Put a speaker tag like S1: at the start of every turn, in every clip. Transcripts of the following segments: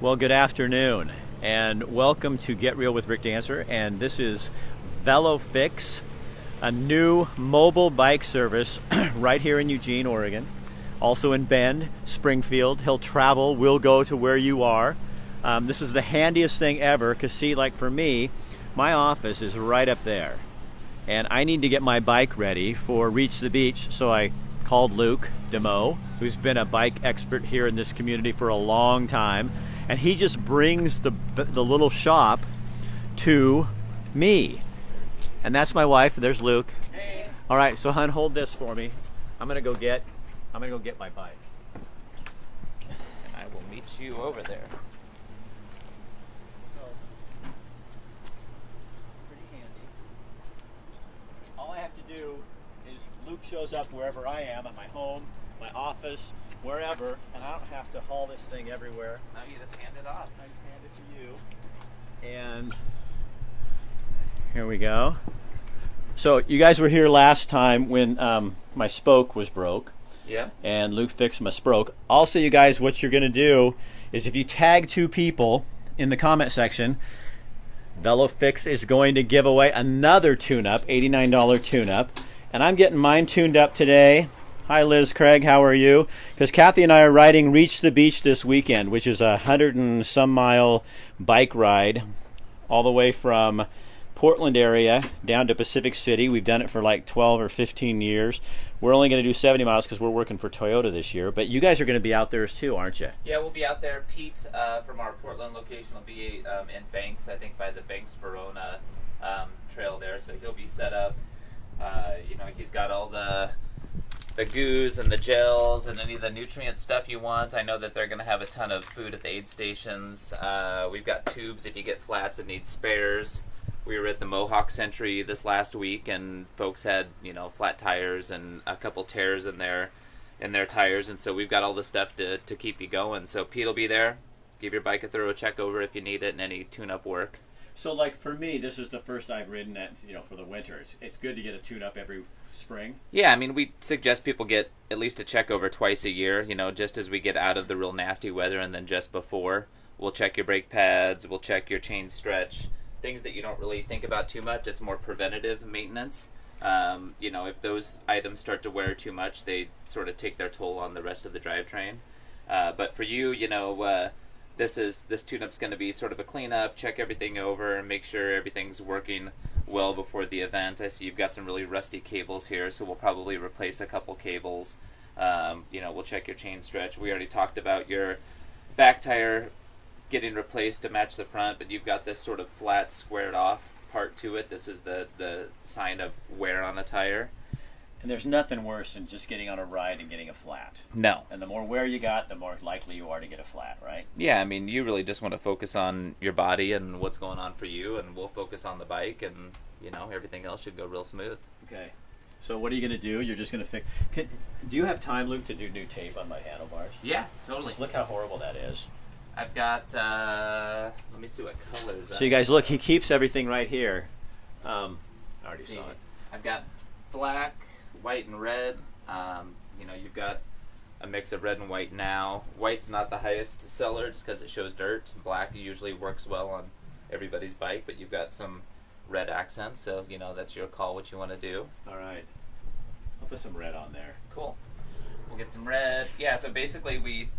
S1: Well, good afternoon, and welcome to Get Real with Rick Dancer. And this is Velofix, a new mobile bike service right here in Eugene, Oregon. Also in Bend, Springfield. He'll travel, we'll go to where you are. This is the handiest thing ever, because see, like for me, my office is right up there. And I need to get my bike ready for Reach the Beach, so I called Luke DeMo, who's been a bike expert here in this community for a long time. And he just brings the little shop to me. And that's my wife. There's Luke.
S2: Hey.
S1: All right, so hon, hold this for me. I'm gonna go get my bike.
S2: And I will meet you over there.
S1: So, pretty handy. All I have to do is Luke shows up wherever I am, at my home, my office, wherever, and I don't have to haul this thing everywhere.
S2: Now you just hand it off.
S1: I just hand it to you. And here we go. So you guys were here last time when my spoke was broke.
S2: Yeah.
S1: And Luke fixed my spoke. Also, you guys, what you're going to do is if you tag 2 people in the comment section, Velofix is going to give away another tune-up, $89 tune-up. And I'm getting mine tuned up today. Hi Liz, Craig, how are you? Because Kathy and I are riding Reach the Beach this weekend, which is 100 and some mile bike ride all the way from Portland area down to Pacific City. We've done it for like 12 or 15 years. We're only going to do 70 miles because we're working for Toyota this year. But you guys are going to be out there too, aren't you?
S2: Yeah, we'll be out there. Pete from our Portland location will be in Banks, I think by the Banks-Verona trail there. So he'll be set up. He's got all the goos and the gels and any of the nutrient stuff you want. I know that they're going to have a ton of food at the aid stations. We've got tubes if you get flats and need spares. We were at the Mohawk Century this last week, and folks had flat tires and a couple tears in their tires, and so we've got all the stuff to keep you going. So Pete will be there. Give your bike a thorough check over if you need it and any tune-up work.
S1: So like for me, this is the first I've ridden at for the winter. It's good to get a tune-up every spring.
S2: Yeah, I mean, we suggest people get at least a check over twice a year, just as we get out of the real nasty weather, and then just before. We'll check your brake pads, we'll check your chain stretch, things that you don't really think about too much. It's more preventative maintenance. If those items start to wear too much, they sort of take their toll on the rest of the drivetrain. But for you, this tune-up's going to be sort of a cleanup, check everything over, and make sure everything's working well before the event. I see you've got some really rusty cables here, so we'll probably replace a couple cables. We'll check your chain stretch. We already talked about your back tire getting replaced to match the front, but you've got this sort of flat, squared off part to it. This is the sign of wear on a tire.
S1: And there's nothing worse than just getting on a ride and getting a flat.
S2: No.
S1: And the more wear you got, the more likely you are to get a flat, right?
S2: Yeah, I mean, you really just want to focus on your body and what's going on for you, and we'll focus on the bike, and, everything else should go real smooth.
S1: Okay. So what are you going to do? You're just going to fix... Do you have time, Luke, to do new tape on my handlebars?
S2: Yeah, totally.
S1: Just look how horrible that is.
S2: I've got, let me see what colors.
S1: So you guys, look, he keeps everything right here. I already saw it.
S2: I've got black, white, and red. You've got a mix of red and white now. White's not the highest seller just because it shows dirt. Black usually works well on everybody's bike, but you've got some red accents, so that's your call what you want to do.
S1: All right. I'll put some red on there.
S2: Cool. We'll get some red. Yeah, so basically we,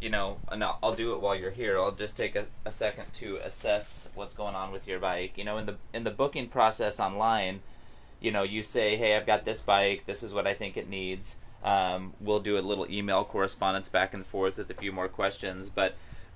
S2: and I'll do it while you're here. I'll just take a second to assess what's going on with your bike. In the booking process online, you say, hey, I've got this bike, this is what I think it needs. We'll do a little email correspondence back and forth with a few more questions, but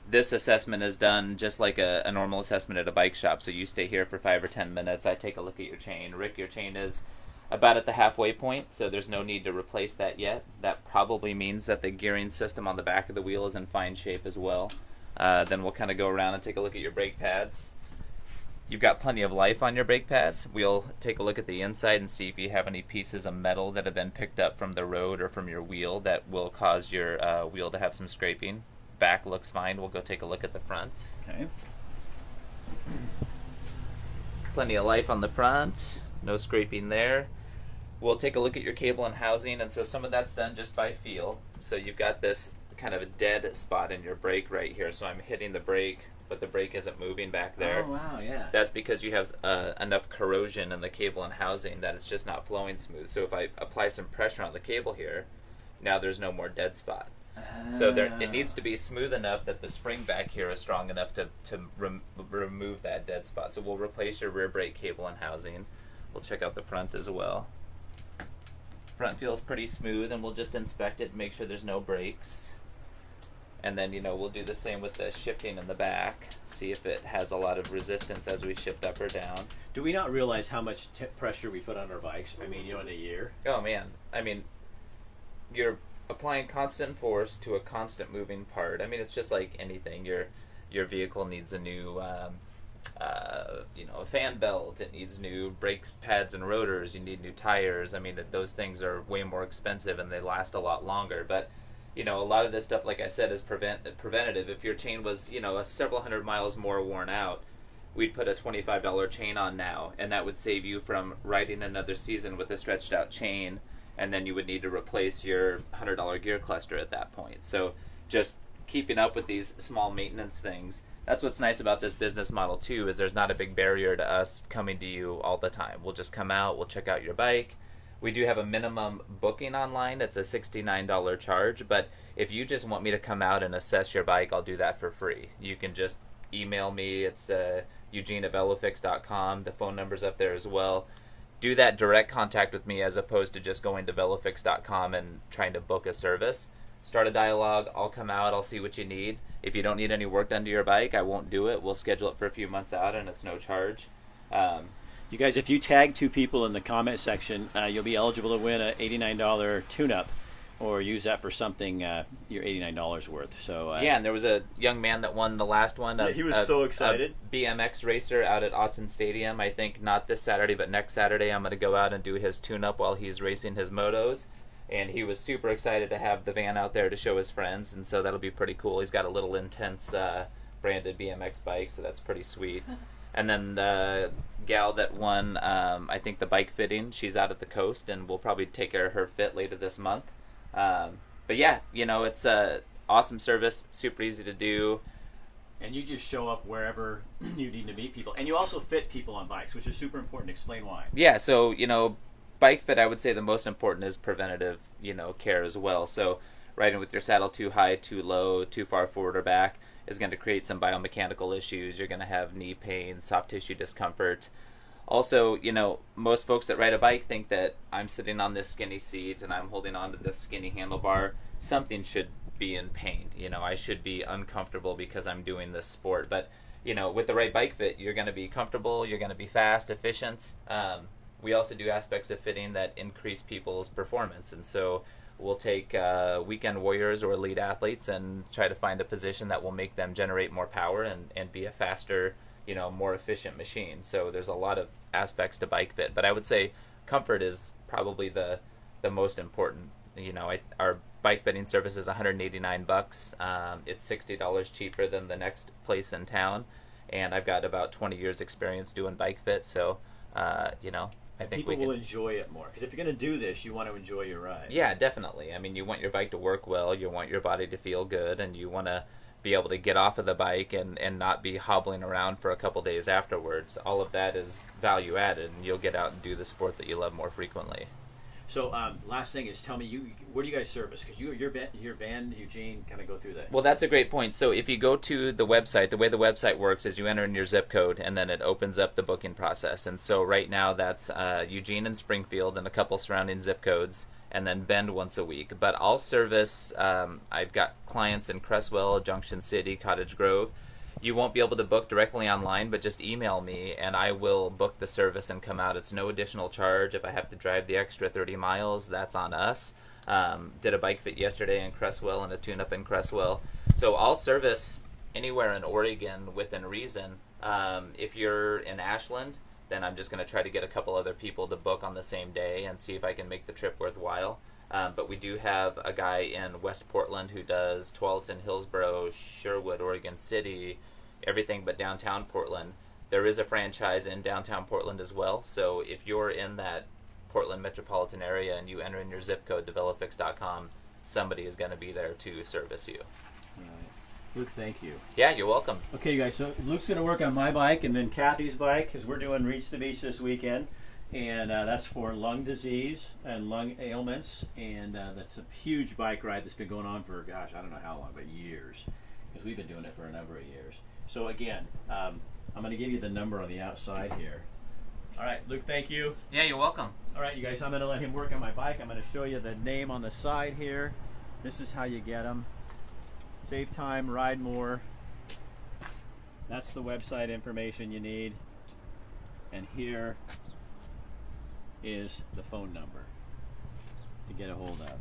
S2: this assessment is done just like a normal assessment at a bike shop. So you stay here for 5 or 10 minutes, I take a look at your chain. Rick, your chain is about at the halfway point, so there's no need to replace that yet. That probably means that the gearing system on the back of the wheel is in fine shape as well. Then we'll kind of go around and take a look at your brake pads. You've got plenty of life on your brake pads. We'll take a look at the inside and see if you have any pieces of metal that have been picked up from the road or from your wheel that will cause your wheel to have some scraping. Back looks fine. We'll go take a look at the front.
S1: Okay.
S2: Plenty of life on the front. No scraping there. We'll take a look at your cable and housing, and so some of that's done just by feel. So you've got this kind of a dead spot in your brake right here. So I'm hitting the brake, but the brake isn't moving back there.
S1: Oh, wow, yeah.
S2: That's because you have enough corrosion in the cable and housing that it's just not flowing smooth. So if I apply some pressure on the cable here, now there's no more dead spot. So it needs to be smooth enough that the spring back here is strong enough to remove that dead spot. So we'll replace your rear brake cable and housing. We'll check out the front as well. Front feels pretty smooth, and we'll just inspect it and make sure there's no breaks. And then, we'll do the same with the shifting in the back, see if it has a lot of resistance as we shift up or down.
S1: Do we not realize how much pressure we put on our bikes? I mean, in a year?
S2: Oh, man. I mean, you're applying constant force to a constant moving part. I mean, it's just like anything. Your vehicle needs a new, a fan belt. It needs new brakes, pads, and rotors. You need new tires. I mean, those things are way more expensive and they last a lot longer. But, a lot of this stuff, like I said, is preventative. If your chain was, several hundred miles more worn out, we'd put a $25 chain on now, and that would save you from riding another season with a stretched out chain, and then you would need to replace your $100 gear cluster at that point. So just keeping up with these small maintenance things, that's what's nice about this business model too, is there's not a big barrier to us coming to you all the time. We'll just come out, we'll check out your bike. We do have a minimum booking online. It's a $69 charge, but if you just want me to come out and assess your bike, I'll do that for free. You can just email me. It's Eugene@velofix.com. The phone number's up there as well. Do that direct contact with me as opposed to just going to velofix.com and trying to book a service. Start a dialogue. I'll come out. I'll see what you need. If you don't need any work done to your bike, I won't do it. We'll schedule it for a few months out, and it's no charge.
S1: You guys, if you tag 2 people in the comment section, you'll be eligible to win an $89 tune-up, or use that for something your $89 worth. So
S2: yeah, and there was a young man that won the last one.
S1: He was so excited.
S2: A BMX racer out at Autzen Stadium. I think not this Saturday, but next Saturday I'm going to go out and do his tune-up while he's racing his motos. And he was super excited to have the van out there to show his friends, and so that'll be pretty cool. He's got a little intense branded BMX bike, so that's pretty sweet. And then the gal that won, I think, the bike fitting, she's out at the coast, and we'll probably take care of her fit later this month. But yeah, it's a awesome service, super easy to do.
S1: And you just show up wherever you need to meet people. And you also fit people on bikes, which is super important. Explain why.
S2: Yeah, so, bike fit, I would say the most important is preventative, care as well. So riding with your saddle too high, too low, too far forward or back is going to create some biomechanical issues. You're going to have knee pain, soft tissue discomfort. Also, most folks that ride a bike think that I'm sitting on this skinny seat and I'm holding on to this skinny handlebar. Something should be in pain. I should be uncomfortable because I'm doing this sport. But, with the right bike fit, you're going to be comfortable, you're going to be fast, efficient. We also do aspects of fitting that increase people's performance. And so we'll take weekend warriors or elite athletes and try to find a position that will make them generate more power and be a faster, more efficient machine. So there's a lot of aspects to bike fit, but I would say comfort is probably the most important. Our bike fitting service is $189. It's $60 cheaper than the next place in town, and I've got about 20 years experience doing bike fit. So, I think
S1: people will enjoy it more, because if you're going to do this, you want to enjoy your ride.
S2: Yeah, definitely. I mean, you want your bike to work well, you want your body to feel good, and you want to be able to get off of the bike and not be hobbling around for a couple days afterwards. All of that is value added, and you'll get out and do the sport that you love more frequently.
S1: So last thing is, tell me, where do you guys service? Because your band, Eugene, kind of go through that.
S2: Well, that's a great point. So if you go to the website, the way the website works is you enter in your zip code, and then it opens up the booking process. And so right now that's Eugene and Springfield and a couple surrounding zip codes, and then Bend once a week. But I'll service, I've got clients in Cresswell, Junction City, Cottage Grove. You won't be able to book directly online, but just email me and I will book the service and come out. It's no additional charge. If I have to drive the extra 30 miles, that's on us. Did a bike fit yesterday in Cresswell and a tune-up in Cresswell. So I'll service anywhere in Oregon within reason. If you're in Ashland, then I'm just going to try to get a couple other people to book on the same day and see if I can make the trip worthwhile. But we do have a guy in West Portland who does Tualatin, Hillsboro, Sherwood, Oregon City, everything but downtown Portland. There is a franchise in downtown Portland as well, so if you're in that Portland metropolitan area and you enter in your zip code to velofix.com, somebody is going to be there to service you.
S1: All right. Luke, thank you.
S2: Yeah, you're welcome.
S1: Okay, guys, so Luke's going to work on my bike and then Kathy's bike because we're doing Reach the Beach this weekend. And that's for lung disease and lung ailments. And that's a huge bike ride that's been going on for, gosh, I don't know how long, but years. Because we've been doing it for a number of years. So again, I'm going to give you the number on the outside here. All right, Luke, thank you.
S2: Yeah, you're welcome.
S1: All right, you guys, I'm going to let him work on my bike. I'm going to show you the name on the side here. This is how you get them. Save time, ride more. That's the website information you need. And here is the phone number to get a hold of.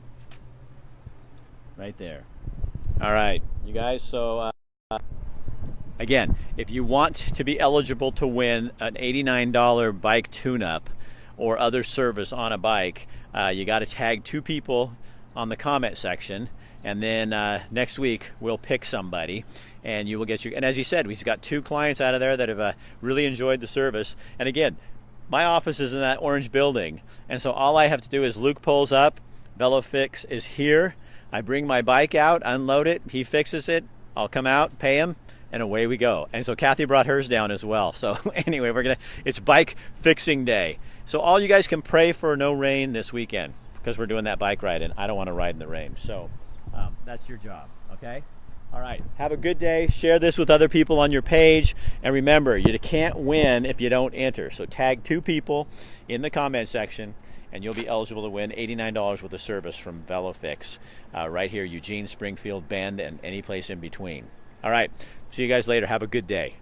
S1: Right there. All right, you guys, so again, if you want to be eligible to win an $89 bike tune-up or other service on a bike, you got to tag 2 people on the comment section, and then next week we'll pick somebody and you will get your, and as he said, we've got 2 clients out of there that have really enjoyed the service. And again, my office is in that orange building, and so all I have to do is Luke pulls up, Velofix is here, I bring my bike out, unload it, he fixes it, I'll come out, pay him, and away we go. And so Kathy brought hers down as well. So anyway, it's bike fixing day. So all you guys can pray for no rain this weekend because we're doing that bike ride and I don't want to ride in the rain. So that's your job, okay? All right, have a good day. Share this with other people on your page. And remember, you can't win if you don't enter. So tag 2 people in the comment section and you'll be eligible to win $89 worth of service from Velofix right here, Eugene, Springfield, Bend, and any place in between. All right, see you guys later. Have a good day.